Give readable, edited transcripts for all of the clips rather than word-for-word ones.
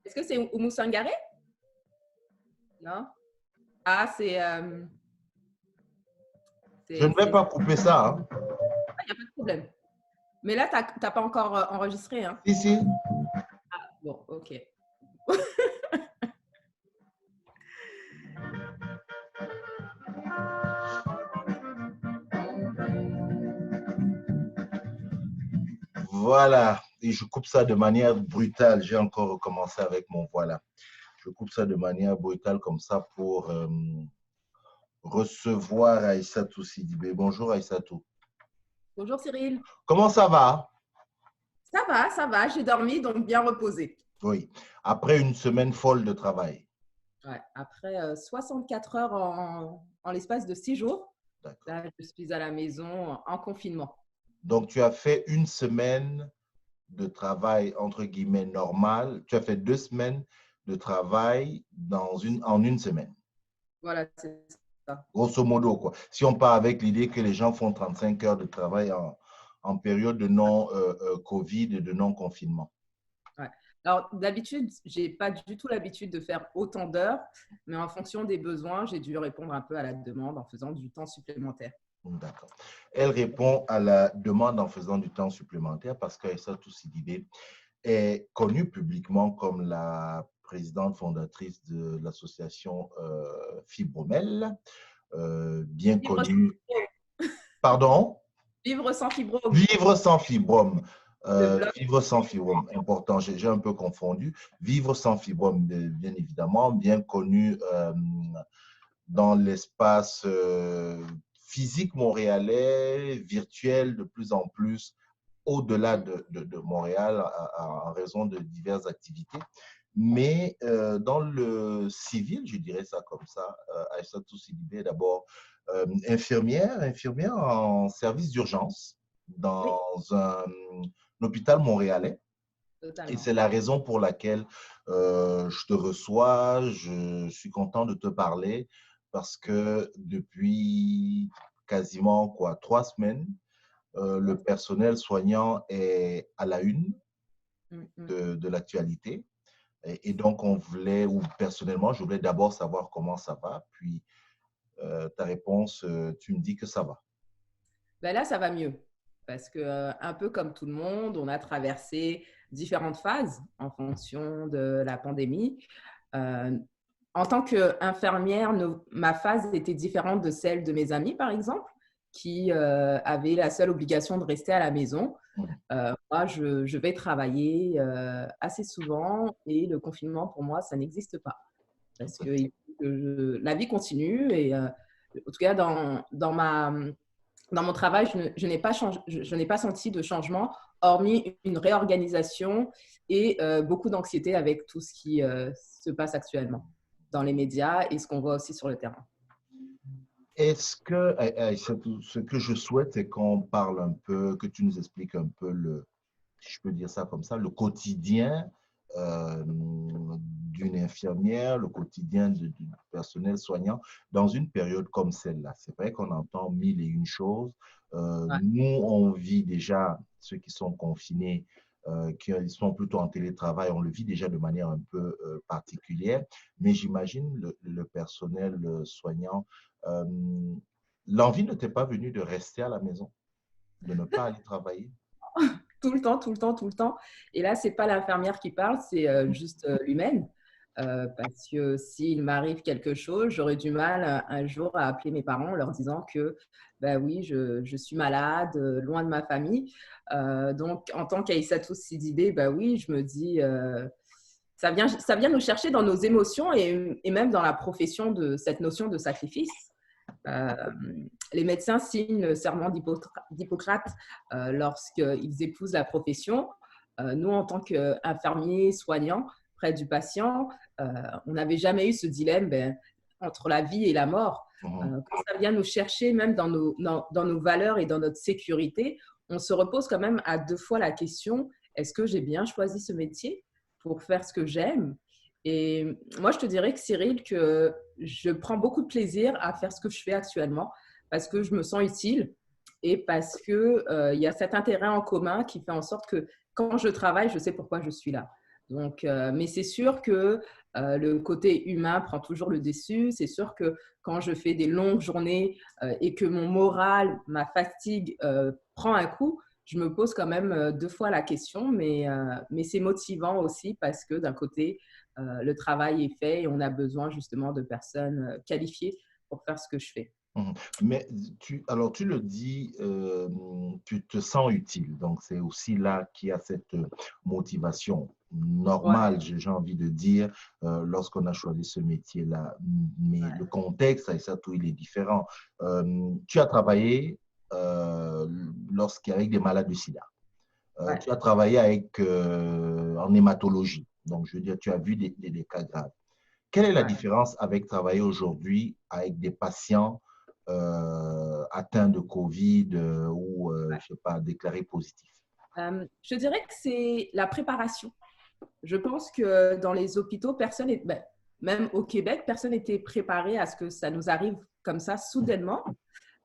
Est-ce que c'est Oumou Sangaré? Non? Ah, Je ne vais c'est... pas couper ça. Hein. Ah, il n'y a pas de problème. Mais là, tu n'as pas encore enregistré, hein? Si, si. Bon, ok. Voilà. Et je coupe ça de manière brutale. J'ai encore recommencé avec mon voilà. Je coupe ça de manière brutale comme ça pour recevoir Aïssatou Sidibé. Bonjour Aïssatou. Bonjour Cyril. Comment ça va? Ça va, j'ai dormi, donc bien reposé. Oui. Après une semaine folle de travail. Ouais, après 64 heures en l'espace de 6 jours, D'accord. là, je suis à la maison en confinement. Donc, tu as fait une semaine de travail, entre guillemets, normal. Tu as fait 2 semaines de travail en une semaine. Voilà, c'est ça. Grosso modo, quoi. Si on part avec l'idée que les gens font 35 heures de travail en période de non-Covid et de non-confinement. Ouais. Alors, d'habitude, je n'ai pas du tout l'habitude de faire autant d'heures, mais en fonction des besoins, j'ai dû répondre un peu à la demande en faisant du temps supplémentaire. D'accord. Elle répond à la demande en faisant du temps supplémentaire parce qu'Aïssatou Sidibé est connue publiquement comme la présidente fondatrice de l'association Fibromel, bien Vivre sans connue. fibrome. Pardon? Vivre sans fibrome. Vivre sans fibrome. Le blog. Vivre sans fibrome, important, j'ai un peu confondu. Vivre sans fibrome, bien évidemment, bien connu dans l'espace physique montréalais, virtuel de plus en plus, au-delà de Montréal en raison de diverses activités. Mais dans le civil, je dirais ça comme ça, Aïssatou Sidibé est d'abord infirmière en service d'urgence Oui, dans un hôpital montréalais. Et totalement. c'est la raison pour laquelle je te reçois, je suis content de te parler parce que depuis quasiment 3 semaines, le personnel soignant est à la une de l'actualité. Et donc, on voulait, ou personnellement, je voulais d'abord savoir comment ça va. Puis, ta réponse, tu me dis que ça va. Ben là, ça va mieux parce que, un peu comme tout le monde, on a traversé différentes phases en fonction de la pandémie. Euh, En tant qu'infirmière, ma phase était différente de celle de mes amis, par exemple, qui avaient la seule obligation de rester à la maison. Moi, je vais travailler assez souvent et le confinement, pour moi, ça n'existe pas. Parce que la vie continue et en tout cas, dans mon travail, je n'ai pas je n'ai pas senti de changement, hormis une réorganisation et beaucoup d'anxiété avec tout ce qui se passe actuellement dans les médias et ce qu'on voit aussi sur le terrain. Est-ce que, ce que je souhaite, c'est qu'on parle un peu, que tu nous expliques un peu si je peux dire ça comme ça, le quotidien d'une infirmière, le quotidien du personnel soignant dans une période comme celle-là. C'est vrai qu'on entend mille et une choses. Ouais. Nous, on vit déjà, ceux qui sont confinés, qui sont plutôt en télétravail, on le vit déjà de manière un peu particulière, mais j'imagine le personnel soignant, euh, l'envie ne t'est pas venue de rester à la maison, de ne pas aller travailler? Tout le temps, tout le temps, tout le temps. Et là, c'est pas l'infirmière qui parle, c'est juste l'humaine. Parce que s'il m'arrive quelque chose, j'aurais du mal un jour à appeler mes parents en leur disant que, ben oui, je suis malade, loin de ma famille. Donc, en tant qu'Aïssatou Sidibé, ben oui, je me dis, ça vient nous chercher dans nos émotions et même dans la profession de cette notion de sacrifice. Euh, les médecins signent le serment d'Hippocrate lorsqu'ils épousent la profession. Nous, en tant qu'infirmiers, soignants, près du patient, on n'avait jamais eu ce dilemme entre la vie et la mort. Quand ça vient nous chercher, même dans nos valeurs et dans notre sécurité, on se repose quand même à deux fois la question, est-ce que j'ai bien choisi ce métier pour faire ce que j'aime? Et moi, je te dirais que Cyril, que je prends beaucoup de plaisir à faire ce que je fais actuellement parce que je me sens utile et parce que il y a cet intérêt en commun qui fait en sorte que quand je travaille, je sais pourquoi je suis là. Donc, mais c'est sûr que le côté humain prend toujours le dessus. C'est sûr que quand je fais des longues journées et que mon moral, ma fatigue prend un coup, je me pose quand même deux fois la question, mais c'est motivant aussi parce que d'un côté, le travail est fait et on a besoin justement de personnes qualifiées pour faire ce que je fais. Mhm. Mais alors tu le dis, tu te sens utile. Donc c'est aussi là qu'il y a cette motivation Ouais, normale, j'ai envie de dire, lorsqu'on a choisi ce métier-là. Mais le contexte, et ça, tout, il est différent. Tu as travaillé avec des malades du sida. ouais, Tu as travaillé en hématologie. Donc, je veux dire, tu as vu des cas graves. Quelle est la ouais. différence avec travailler aujourd'hui avec des patients atteints de Covid ou, je sais pas, déclarés positifs? Je dirais que c'est la préparation. Je pense que dans les hôpitaux, même au Québec, personne n'était préparé à ce que ça nous arrive comme ça soudainement.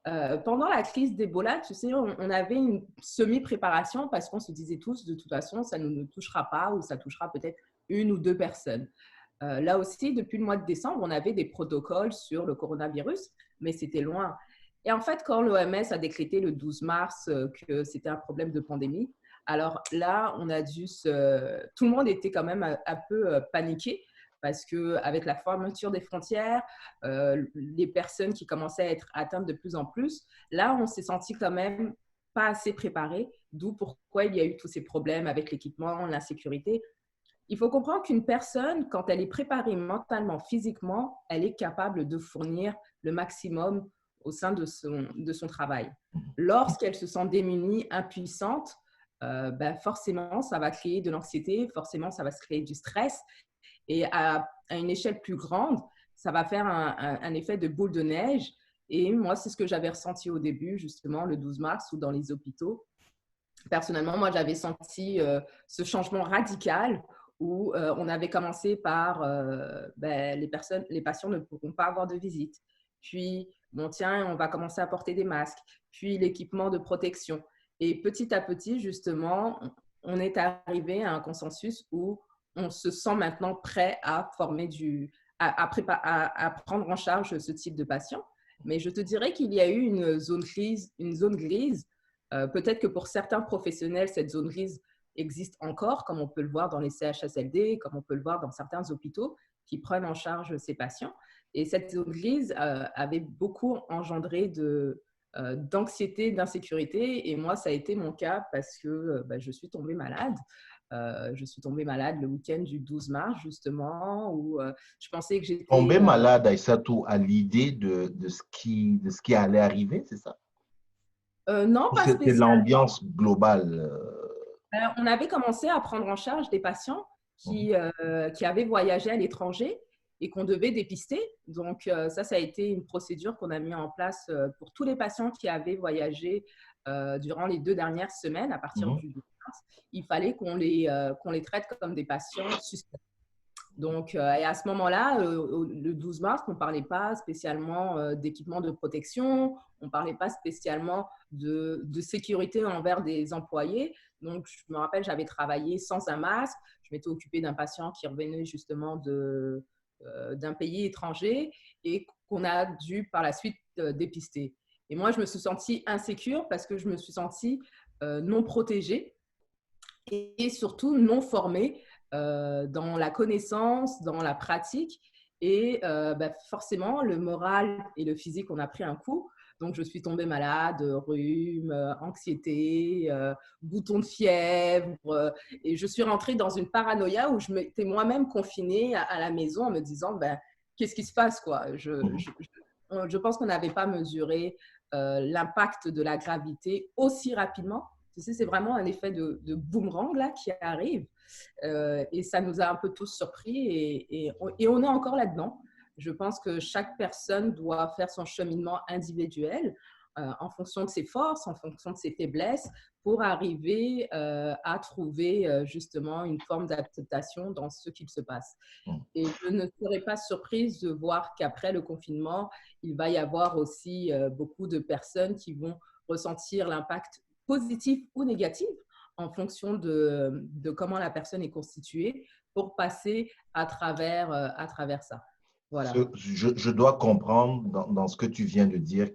Pendant la crise d'Ebola, tu sais, on avait une semi-préparation parce qu'on se disait tous, de toute façon, ça ne nous touchera pas ou ça touchera peut-être une ou deux personnes. Là aussi, depuis le mois de décembre, on avait des protocoles sur le coronavirus, mais c'était loin. Et en fait, quand l'OMS a décrété le 12 mars que c'était un problème de pandémie, alors là, tout le monde était quand même un peu paniqué parce qu'avec la fermeture des frontières, les personnes qui commençaient à être atteintes de plus en plus, là, on s'est senti quand même pas assez préparé, d'où pourquoi il y a eu tous ces problèmes avec l'équipement, l'insécurité. Il faut comprendre qu'une personne, quand elle est préparée mentalement, physiquement, elle est capable de fournir le maximum au sein de son travail. Lorsqu'elle se sent démunie, impuissante, ben forcément, ça va créer de l'anxiété, forcément, ça va se créer du stress. Et à une échelle plus grande, ça va faire un effet de boule de neige. Et moi, c'est ce que j'avais ressenti au début, justement, le 12 mars, ou dans les hôpitaux. Personnellement, moi, j'avais senti ce changement radical où on avait commencé par les patients ne pourront pas avoir de visite. Puis, bon, tiens, on va commencer à porter des masques. Puis, l'équipement de protection. Et petit à petit, justement, on est arrivé à un consensus où on se sent maintenant prêt à former à prendre en charge ce type de patient. Mais je te dirais qu'il y a eu une zone grise. Peut-être que pour certains professionnels, cette zone grise existe encore, comme on peut le voir dans les CHSLD, comme on peut le voir dans certains hôpitaux qui prennent en charge ces patients. Et cette zone grise avait beaucoup engendré d'anxiété, d'insécurité. Et moi, ça a été mon cas parce que je suis tombée malade. Je suis tombée malade le week-end du 12 mars, justement, où je pensais que Tomber j'étais… malade, Aïssatou, à l'idée de ce qui allait arriver, c'est ça? non, Ou pas c'était spécialement. l'ambiance globale? On avait commencé à prendre en charge des patients Mhm, qui avaient voyagé à l'étranger et qu'on devait dépister. Donc, ça a été une procédure qu'on a mis en place pour tous les patients qui avaient voyagé durant les 2 dernières semaines à partir mhm, du 12 mars. Il fallait qu'on les traite comme des patients suspects. Donc, et à ce moment-là, le 12 mars, on ne parlait pas spécialement d'équipement de protection, on ne parlait pas spécialement de sécurité envers des employés. Donc, je me rappelle, j'avais travaillé sans un masque. Je m'étais occupée d'un patient qui revenait justement d'un pays étranger et qu'on a dû par la suite dépister. Et moi, je me suis sentie insécure parce que je me suis sentie non protégée et surtout non formés dans la connaissance, dans la pratique. Et forcément, le moral et le physique, on a pris un coup. Donc, je suis tombée malade, rhume, anxiété, boutons de fièvre. Et je suis rentrée dans une paranoïa où je m'étais moi-même confinée à la maison en me disant, qu'est-ce qui se passe, quoi? mhm. Je pense qu'on n'avait pas mesuré l'impact de la gravité aussi rapidement. Tu sais, c'est vraiment un effet de boomerang là qui arrive. Et ça nous a un peu tous surpris et on est encore là-dedans. Je pense que chaque personne doit faire son cheminement individuel en fonction de ses forces, en fonction de ses faiblesses, pour arriver à trouver justement une forme d'acceptation dans ce qu'il se passe. Et je ne serais pas surprise de voir qu'après le confinement, il va y avoir aussi beaucoup de personnes qui vont ressentir l'impact positif ou négatif en fonction de comment la personne est constituée pour passer à travers ça. Voilà. Je dois comprendre dans ce que tu viens de dire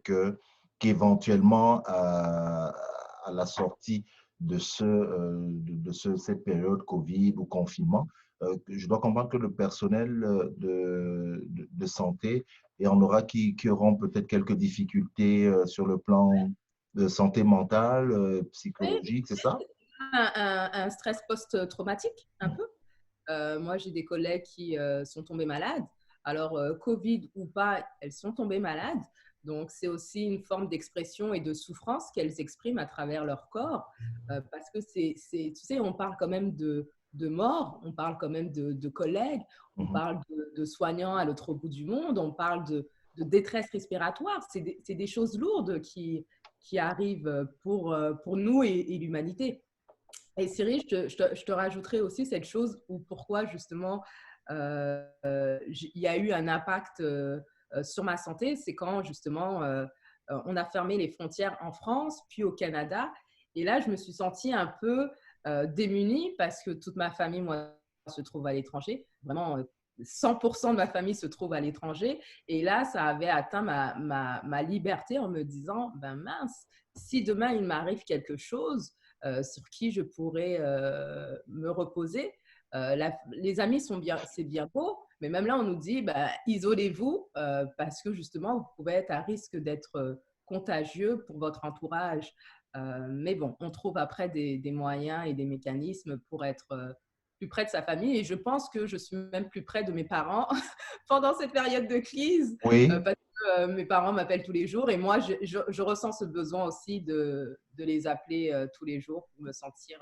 qu'éventuellement, à la sortie de cette période Covid ou confinement, je dois comprendre que le personnel de santé, et on aura qui auront peut-être quelques difficultés sur le plan de santé mentale, Oui, psychologique, c'est ça? un stress post-traumatique, un peu. Moi, j'ai des collègues qui sont tombés malades. Alors, Covid ou pas, elles sont tombées malades. Donc, c'est aussi une forme d'expression et de souffrance qu'elles expriment à travers leur corps. Parce que tu sais, on parle quand même de mort, on parle quand même de collègues, on Mhm. parle de soignants à l'autre bout du monde, on parle de détresse respiratoire. C'est des choses lourdes qui arrivent pour nous et l'humanité. Et Cyril, je te rajouterai aussi cette chose où pourquoi justement il y a eu un impact sur ma santé, c'est quand justement on a fermé les frontières en France, puis au Canada. Et là, je me suis sentie un peu démunie parce que toute ma famille, moi, se trouve à l'étranger. Vraiment, 100% de ma famille se trouve à l'étranger. Et là, ça avait atteint ma liberté en me disant, ben mince, si demain il m'arrive quelque chose, sur qui je pourrais me reposer. Les amis sont bien, c'est bien beau, mais même là, on nous dit, bah, isolez-vous parce que justement, vous pouvez être à risque d'être contagieux pour votre entourage. Mais bon, on trouve après des moyens et des mécanismes pour être plus près de sa famille. Et je pense que je suis même plus près de mes parents pendant cette période de crise Oui. parce que mes parents m'appellent tous les jours et moi, je ressens ce besoin aussi de les appeler tous les jours pour me sentir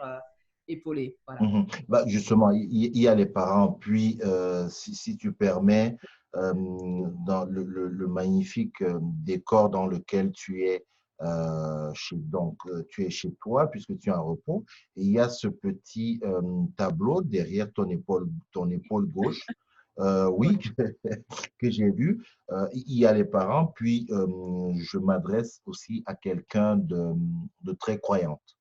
épaulée. Voilà. Mhm. Bah, justement, il y a les parents, puis si tu permets, dans le magnifique décor dans lequel tu es, tu es chez toi, puisque tu es en repos, et il y a ce petit tableau derrière ton épaule gauche, Ouais. oui, que j'ai vu. Il y a les parents, puis je m'adresse aussi à quelqu'un de très croyante.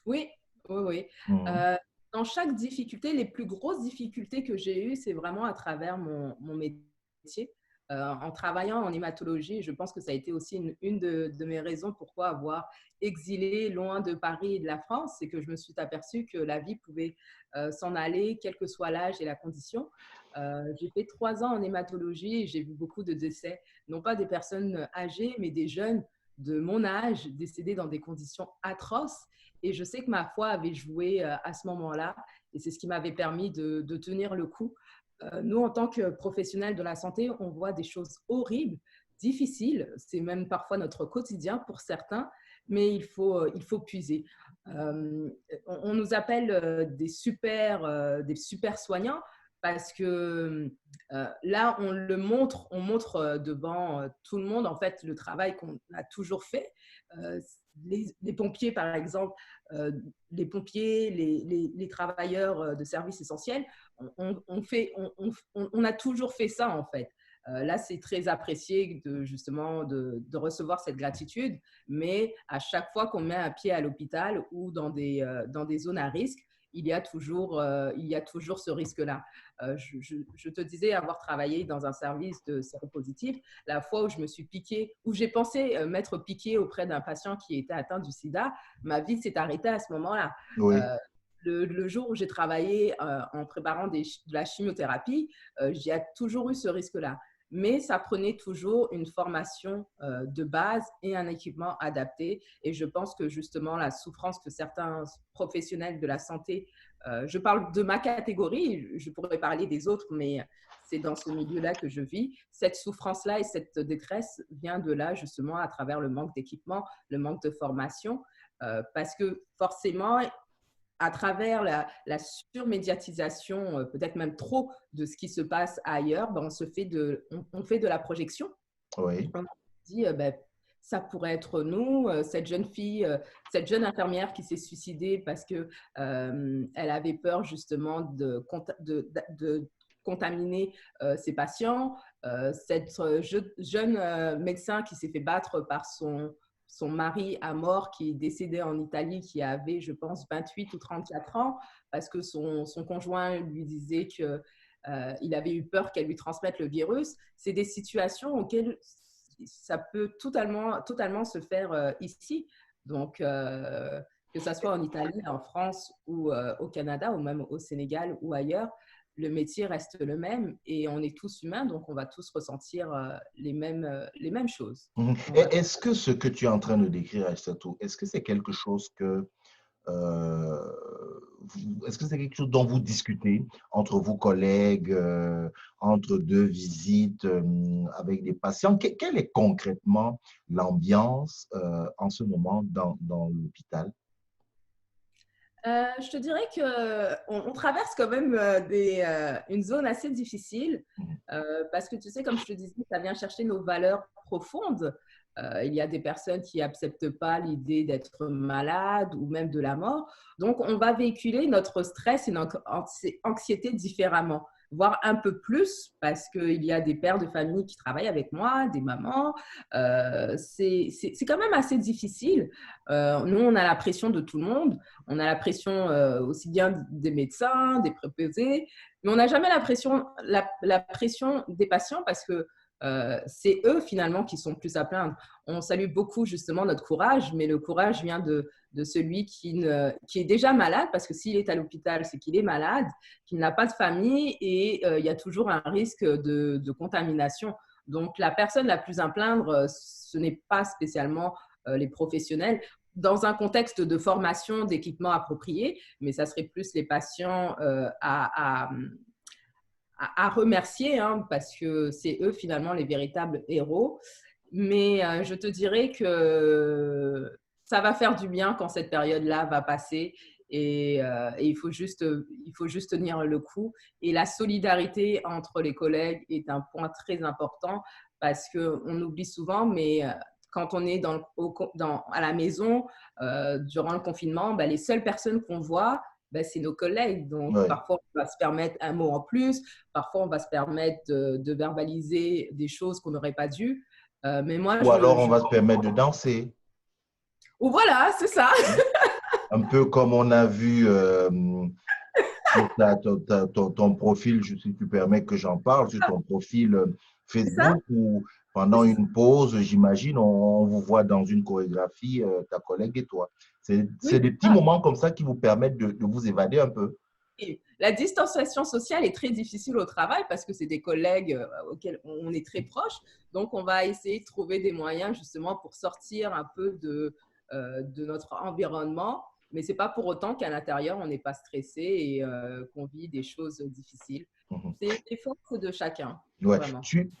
Oui, oui, oui. Mhm. Euh, dans chaque difficulté, les plus grosses difficultés que j'ai eues, c'est vraiment à travers mon métier. En travaillant en hématologie, je pense que ça a été aussi une de mes raisons pourquoi avoir exilé loin de Paris et de la France, c'est que je me suis aperçue que la vie pouvait s'en aller, quel que soit l'âge et la condition. J'ai fait 3 ans en hématologie et j'ai vu beaucoup de décès, non pas des personnes âgées, mais des jeunes de mon âge décédés dans des conditions atroces. Et je sais que ma foi avait joué à ce moment-là. Et c'est ce qui m'avait permis de tenir le coup. Nous, en tant que professionnels de la santé, on voit des choses horribles, difficiles. C'est même parfois notre quotidien pour certains, mais il faut puiser. On nous appelle des super soignants parce que là, on montre devant tout le monde, en fait, le travail qu'on a toujours fait. Euh, les pompiers, par exemple, euh, les pompiers, les travailleurs de services essentiels, on a toujours fait ça, en fait. Là, c'est très apprécié justement de recevoir cette gratitude, mais à chaque fois qu'on met un pied à l'hôpital ou dans des zones à risque, il y a toujours ce risque-là. Je te disais avoir travaillé dans un service de séropositif. La fois où je me suis piquée, où j'ai pensé m'être piquée auprès d'un patient qui était atteint du sida, ma vie s'est arrêtée à ce moment-là. Oui. Euh, le jour où j'ai travaillé en préparant de la chimiothérapie, il y a toujours eu ce risque-là. Mais ça prenait toujours une formation de base et un équipement adapté. Et je pense que justement, la souffrance que certains professionnels de la santé, je parle de ma catégorie, je pourrais parler des autres, mais c'est dans ce milieu-là que je vis. Cette souffrance-là et cette détresse vient de là, justement, à travers le manque d'équipement, le manque de formation. Parce que forcément, à travers la surmédiatisation, peut-être même trop, de ce qui se passe ailleurs, ben on fait de la projection. Oui. On dit, ben, ça pourrait être nous, cette jeune fille, cette jeune infirmière qui s'est suicidée parce que elle avait peur justement de contaminer ses patients, cette jeune médecin qui s'est fait battre par son mari à mort qui est décédé en Italie, qui avait, je pense, 28 ou 34 ans, parce que son conjoint lui disait que il avait eu peur qu'elle lui transmette le virus. C'est des situations auxquelles ça peut totalement se faire ici. Donc, que ça soit en Italie, en France ou au Canada, ou même au Sénégal ou ailleurs, le métier reste le même et on est tous humains, donc on va tous ressentir les mêmes choses. Et Voilà. est-ce que ce que tu es en train de décrire, Aïssatou, est-ce que c'est quelque chose que Euh, est-ce que c'est quelque chose dont vous discutez entre vos collègues, entre deux visites avec des patients? Quelle est concrètement l'ambiance en ce moment dans l'hôpital? Je te dirais qu'on traverse quand même une zone assez difficile Mhm. parce que tu sais, comme je te disais, ça vient chercher nos valeurs profondes. Il y a des personnes qui n'acceptent pas l'idée d'être malade ou même de la mort. Donc, on va véhiculer notre stress et notre anxiété différemment, voire un peu plus parce qu'il y a des pères de famille qui travaillent avec moi, des mamans. C'est quand même assez difficile. Nous, on a la pression de tout le monde. On a la pression aussi bien des médecins, des préposés, mais on n'a jamais la pression des patients parce que c'est eux finalement qui sont plus à plaindre. On salue beaucoup justement notre courage, mais le courage vient de celui qui est déjà malade, parce que s'il est à l'hôpital, c'est qu'il est malade, qu'il n'a pas de famille et il y a toujours un risque de contamination. Donc la personne la plus à plaindre, ce n'est pas spécialement les professionnels, dans un contexte de formation d'équipements appropriés, mais ça serait plus les patients à remercier, hein, parce que c'est eux finalement les véritables héros. Mais je te dirais que ça va faire du bien quand cette période-là va passer et il faut juste tenir le coup. Et la solidarité entre les collègues est un point très important parce qu'on oublie souvent, mais quand on est à la maison durant le confinement, ben, les seules personnes qu'on voit, ben, c'est nos collègues. Donc, Oui. parfois, on va se permettre un mot en plus. Parfois, on va se permettre de verbaliser des choses qu'on n'aurait pas dû. Mais moi, Ou alors on va se permettre de danser. Ou voilà, c'est ça. Un peu comme on a vu sur ton profil, si tu permets que j'en parle, sur ton profil C'est ça. Facebook, où pendant une pause, j'imagine, on vous voit dans une chorégraphie, ta collègue et toi. C'est Oui. des petits moments comme ça qui vous permettent de vous évader un peu. Et la distanciation sociale est très difficile au travail parce que c'est des collègues auxquels on est très proche. Donc, on va essayer de trouver des moyens justement pour sortir un peu de notre environnement. Mais ce n'est pas pour autant qu'à l'intérieur, on n'est pas stressé et qu'on vit des choses difficiles. Mhm. C'est les forces de chacun, Ouais. vraiment. Tu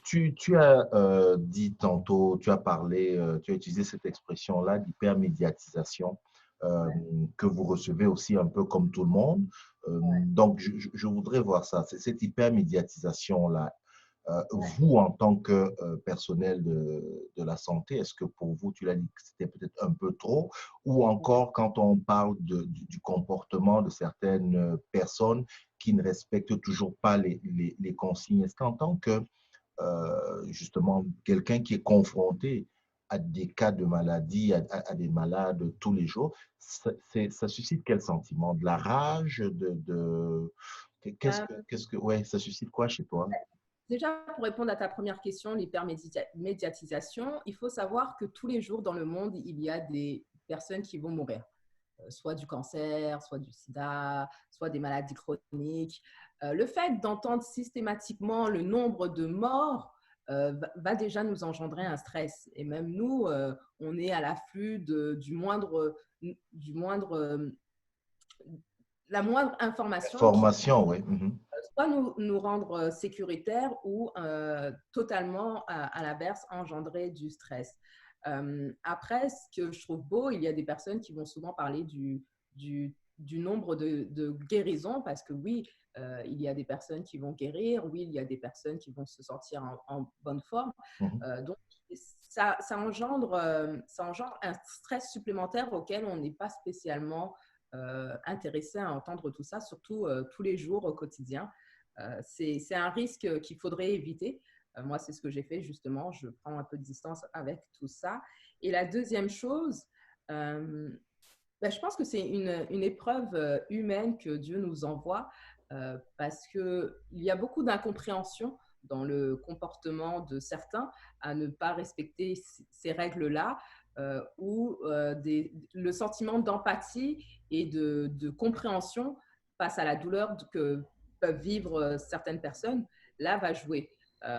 as dit tantôt, tu as parlé, tu as utilisé cette expression-là d'hypermédiatisation Ouais. que vous recevez aussi un peu comme tout le monde. Donc, je voudrais voir ça. C'est cette hypermédiatisation-là. Vous, en tant que personnel de la santé, est-ce que pour vous, tu l'as dit que c'était peut-être un peu trop, ou encore quand on parle du comportement de certaines personnes qui ne respectent toujours pas les consignes, est-ce qu'en tant que, justement, quelqu'un qui est confronté à des cas de maladie, à des malades tous les jours, ça suscite quel sentiment? De la rage, ouais, ça suscite quoi chez toi? Déjà, pour répondre à ta première question, l'hypermédiatisation, il faut savoir que tous les jours dans le monde, il y a des personnes qui vont mourir, soit du cancer, soit du sida, soit des maladies chroniques. Le fait d'entendre systématiquement le nombre de morts va déjà nous engendrer un stress. Et même nous, on est à l'afflux du moindre, la moindre information qui Formation, oui. Mhm. soit nous rendre sécuritaires ou totalement à l'inverse engendrer du stress. Après, ce que je trouve beau, il y a des personnes qui vont souvent parler du nombre de guérisons parce que oui, il y a des personnes qui vont guérir, oui, il y a des personnes qui vont se sentir en bonne forme. Mhm. Donc, ça engendre un stress supplémentaire auquel on n'est pas spécialement intéressé à entendre tout ça, surtout tous les jours au quotidien. C'est un risque qu'il faudrait éviter. Moi, c'est ce que j'ai fait justement. Je prends un peu de distance avec tout ça. Et la deuxième chose, je pense que c'est une épreuve humaine que Dieu nous envoie parce qu'il y a beaucoup d'incompréhension dans le comportement de certains à ne pas respecter ces règles-là ou le sentiment d'empathie et de compréhension face à la douleur que peuvent vivre certaines personnes, là va jouer.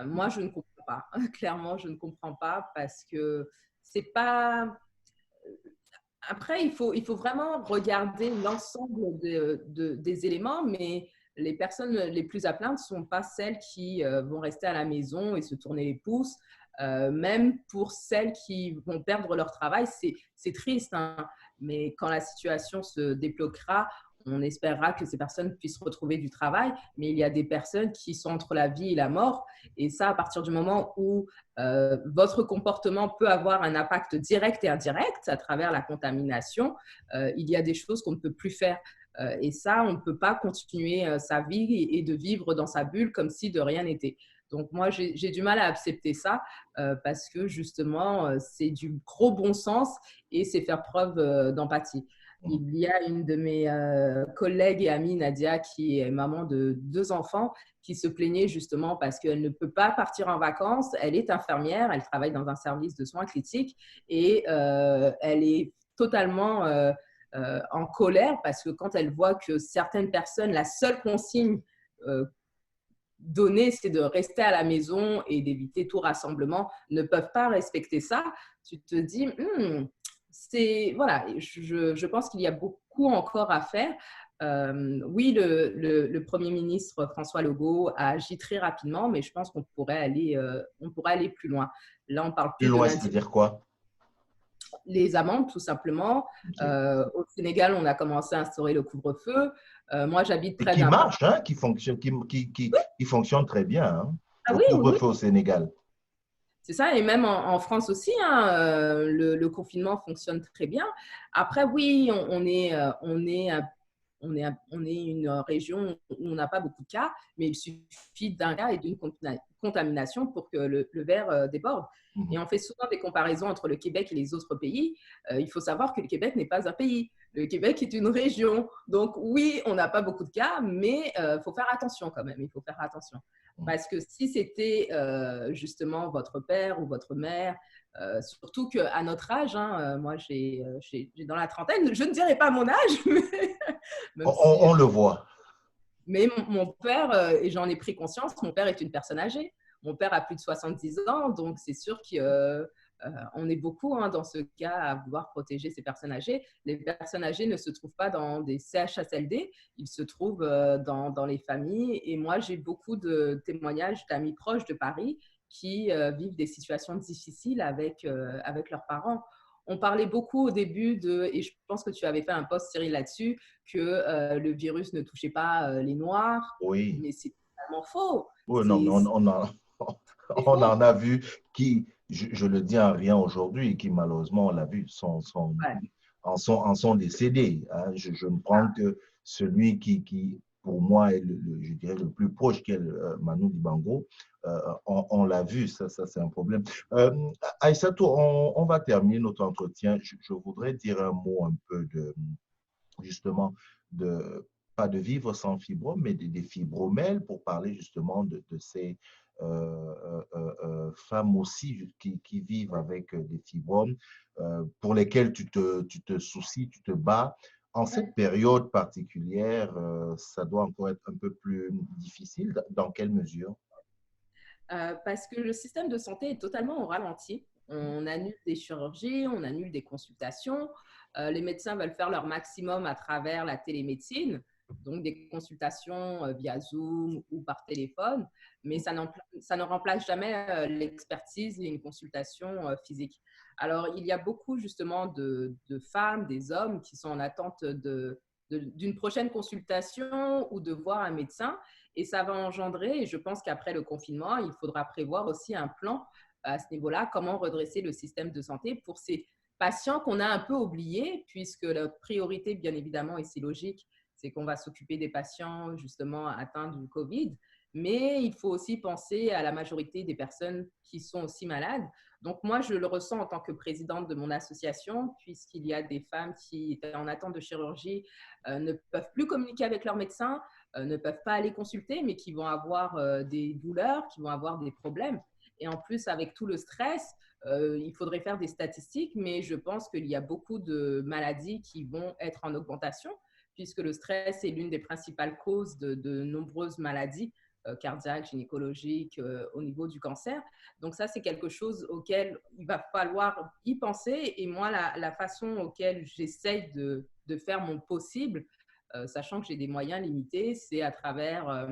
Moi, je ne comprends pas. Clairement, je ne comprends pas parce que c'est pas après, il faut vraiment regarder l'ensemble des éléments, mais les personnes les plus à plaindre ne sont pas celles qui vont rester à la maison et se tourner les pouces. Même pour celles qui vont perdre leur travail, c'est triste, hein, mais quand la situation se débloquera, on espérera que ces personnes puissent retrouver du travail. Mais il y a des personnes qui sont entre la vie et la mort. Et ça, à partir du moment où votre comportement peut avoir un impact direct et indirect à travers la contamination, il y a des choses qu'on ne peut plus faire. Et ça, on ne peut pas continuer sa vie et de vivre dans sa bulle comme si de rien n'était. Donc moi, j'ai du mal à accepter ça parce que justement, c'est du gros bon sens et c'est faire preuve d'empathie. Il y a une de mes collègues et amies, Nadia, qui est maman de 2 enfants, qui se plaignait justement parce qu'elle ne peut pas partir en vacances. Elle est infirmière, elle travaille dans un service de soins critiques et elle est totalement en colère parce que quand elle voit que certaines personnes, la seule consigne donnée, c'est de rester à la maison et d'éviter tout rassemblement, ne peuvent pas respecter ça, tu te dis, voilà, je pense qu'il y a beaucoup encore à faire. Oui, le Premier ministre François Legault a agi très rapidement, mais je pense qu'on pourrait aller plus loin. Là, on parle Plus plus de loin, c'est-à-dire quoi? les amendes, tout simplement. Okay. Au Sénégal, on a commencé à instaurer le couvre-feu. Moi, j'habite Et près qui d'un parc. marche, hein, qui fonctionne très bien, hein, Ah le oui, oui, couvre-feu au Sénégal. c'est ça, et même en France aussi, hein, le confinement fonctionne très bien. Après, oui, on est une région où on n'a pas beaucoup de cas, mais il suffit d'un cas et d'une contamination pour que le verre déborde. Et on fait souvent des comparaisons entre le Québec et les autres pays. Il faut savoir que le Québec n'est pas un pays. Le Québec est une région. Donc oui, on n'a pas beaucoup de cas, mais il faut faire attention quand même. Il faut faire attention. Parce que si c'était justement votre père ou votre mère, surtout qu'à notre âge, hein, moi j'ai dans la trentaine, je ne dirais pas mon âge, mais, même si, On le voit. mais mon père, et j'en ai pris conscience, mon père est une personne âgée. Mon père a plus de 70 ans, donc c'est sûr qu'on est beaucoup hein, dans ce cas à vouloir protéger ces personnes âgées. Les personnes âgées ne se trouvent pas dans des CHSLD, ils se trouvent dans les familles. Et moi, j'ai beaucoup de témoignages d'amis proches de Paris qui vivent des situations difficiles avec leurs parents. On parlait beaucoup au début et je pense que tu avais fait un post, Cyril, là-dessus, que le virus ne touchait pas les Noirs, Oui. mais c'est totalement faux. Oui, non, mais C'est on faux. en a vu qui, je le dis en rien aujourd'hui, qui malheureusement, on l'a vu, Ouais. en sont décédés, hein. Je ne prends que celui qui pour moi, est je dirais le plus proche, qui est Manu Dibango. On l'a vu, ça c'est un problème. Aïssatou, on va terminer notre entretien. Je voudrais dire un mot un peu justement, de, pas de vivre sans fibrome, mais des fibromèles pour parler justement de ces femmes aussi qui vivent avec des fibromes pour lesquelles tu te soucies, tu te bats. En cette période particulière, ça doit encore être un peu plus difficile. Dans quelle mesure? Parce que le système de santé est totalement au ralenti. On annule des chirurgies, on annule des consultations. Les médecins veulent faire leur maximum à travers la télémédecine, donc des consultations via Zoom ou par téléphone, mais ça ne remplace jamais l'expertise et une consultation physique. Alors, il y a beaucoup justement de femmes, des hommes qui sont en attente d'une prochaine consultation ou de voir un médecin. Et ça va engendrer, et je pense qu'après le confinement, il faudra prévoir aussi un plan à ce niveau-là, comment redresser le système de santé pour ces patients qu'on a un peu oubliés, puisque la priorité, bien évidemment, et c'est logique, c'est qu'on va s'occuper des patients justement atteints du Covid. mais il faut aussi penser à la majorité des personnes qui sont aussi malades. Donc moi, je le ressens en tant que présidente de mon association, puisqu'il y a des femmes qui étaient en attente de chirurgie, ne peuvent plus communiquer avec leur médecin, ne peuvent pas aller consulter, mais qui vont avoir des douleurs, qui vont avoir des problèmes. Et en plus, avec tout le stress, il faudrait faire des statistiques, mais je pense qu'il y a beaucoup de maladies qui vont être en augmentation, puisque le stress est l'une des principales causes de nombreuses maladies cardiaques, gynécologiques, au niveau du cancer. Donc ça, c'est quelque chose auquel il va falloir y penser. Et moi, la façon auquel j'essaye de faire mon possible, sachant que j'ai des moyens limités, c'est à travers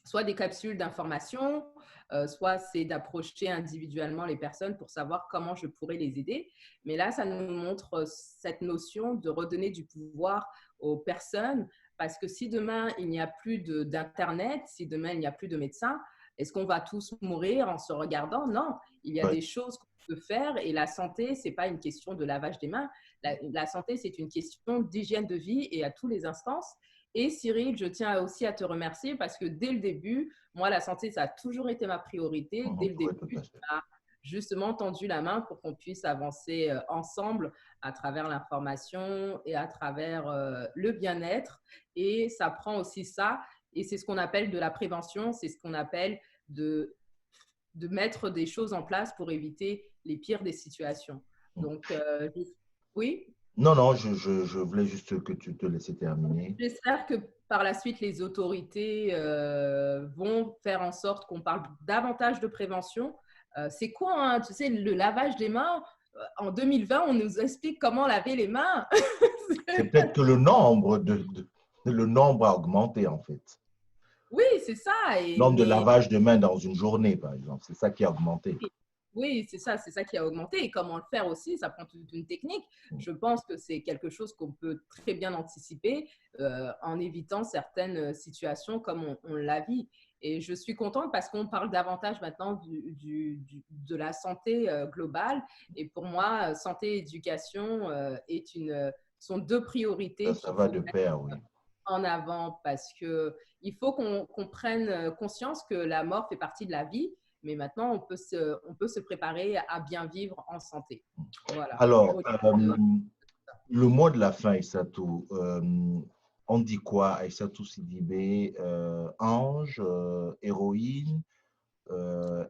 soit des capsules d'information, soit c'est d'approcher individuellement les personnes pour savoir comment je pourrais les aider. Mais là, ça nous montre cette notion de redonner du pouvoir aux personnes, parce que si demain, il n'y a plus d'Internet, si demain, il n'y a plus de médecins, est-ce qu'on va tous mourir en se regardant? Non, il y a des choses qu'on peut faire, et la santé, ce n'est pas une question de lavage des mains. La santé, c'est une question d'hygiène de vie et à tous les instances. Et Cyril, je tiens aussi à te remercier parce que dès le début, moi, la santé, ça a toujours été ma priorité. Dès le début, tu m'as justement tendu la main pour qu'on puisse avancer ensemble à travers l'information et à travers le bien-être. Et ça prend aussi ça. Et c'est ce qu'on appelle de la prévention, c'est ce qu'on appelle de mettre des choses en place pour éviter les pires des situations. Donc, oui. Non, non, je voulais juste que tu te laisses terminer. J'espère que par la suite, les autorités vont faire en sorte qu'on parle davantage de prévention. C'est quoi, hein, tu sais, le lavage des mains? En 2020, on nous explique comment laver les mains. C'est peut-être que le nombre a augmenté, en fait. Oui, c'est ça. Le nombre de lavages de mains dans une journée, par exemple, c'est ça qui a augmenté. Oui, c'est ça qui a augmenté. Et comment le faire aussi, ça prend toute une technique. Je pense que c'est quelque chose qu'on peut très bien anticiper en évitant certaines situations comme on l'a vu. Et je suis contente parce qu'on parle davantage maintenant de la santé globale. Et pour moi, santé et éducation sont deux priorités Ça qu'il va faut de mettre pair, oui. en avant, parce qu'il faut qu'on prenne conscience que la mort fait partie de la vie. Mais maintenant, on peut se préparer à bien vivre en santé. Voilà. Alors, le mot de la fin, Aïssatou, on dit quoi, Aïssatou Sidibé? Ange, héroïne,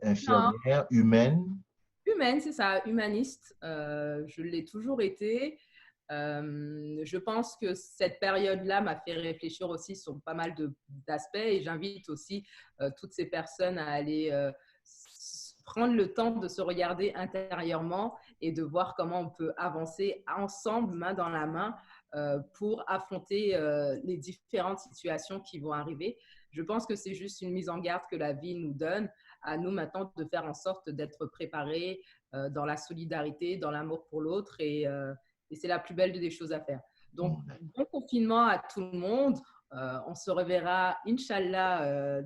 infirmière, humaine? Humaine, c'est ça, humaniste. Je l'ai toujours été. Je pense que cette période-là m'a fait réfléchir aussi sur pas mal d'aspects, et j'invite aussi toutes ces personnes à aller prendre le temps de se regarder intérieurement et de voir comment on peut avancer ensemble, main dans la main, pour affronter les différentes situations qui vont arriver. Je pense que c'est juste une mise en garde que la vie nous donne, à nous maintenant de faire en sorte d'être préparés dans la solidarité, dans l'amour pour l'autre, et c'est la plus belle des choses à faire. Donc, bon confinement à tout le monde. On se reverra, Inch'Allah,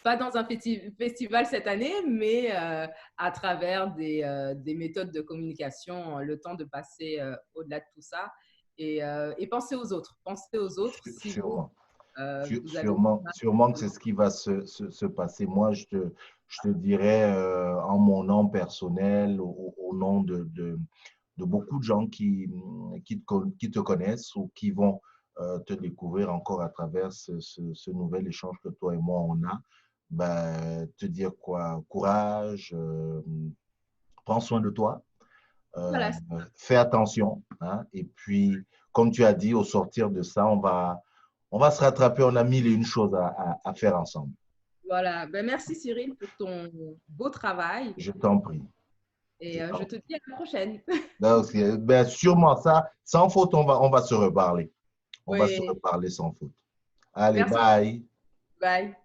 pas dans un festival cette année, mais à travers des méthodes de communication, le temps de passer au-delà de tout ça. Et pensez aux autres. Pensez aux autres. Si Sûrement. vous avez... Sûrement que c'est ce qui va se passer. Moi, je te dirais en mon nom personnel, au nom de beaucoup de gens qui te connaissent ou qui vont te découvrir encore à travers ce nouvel échange que toi et moi on a. Ben, te dire quoi? Courage, prends soin de toi, Voilà. fais attention, hein, et puis, comme tu as dit, au sortir de ça, on va se rattraper. On a mille et une choses à faire ensemble. Voilà. Ben, merci Cyril pour ton beau travail. Je t'en prie. Et je te dis à la prochaine. Ben, sûrement ça, sans faute, on va se reparler. On va se Oui. reparler sans faute. Allez, Merci. bye. Bye.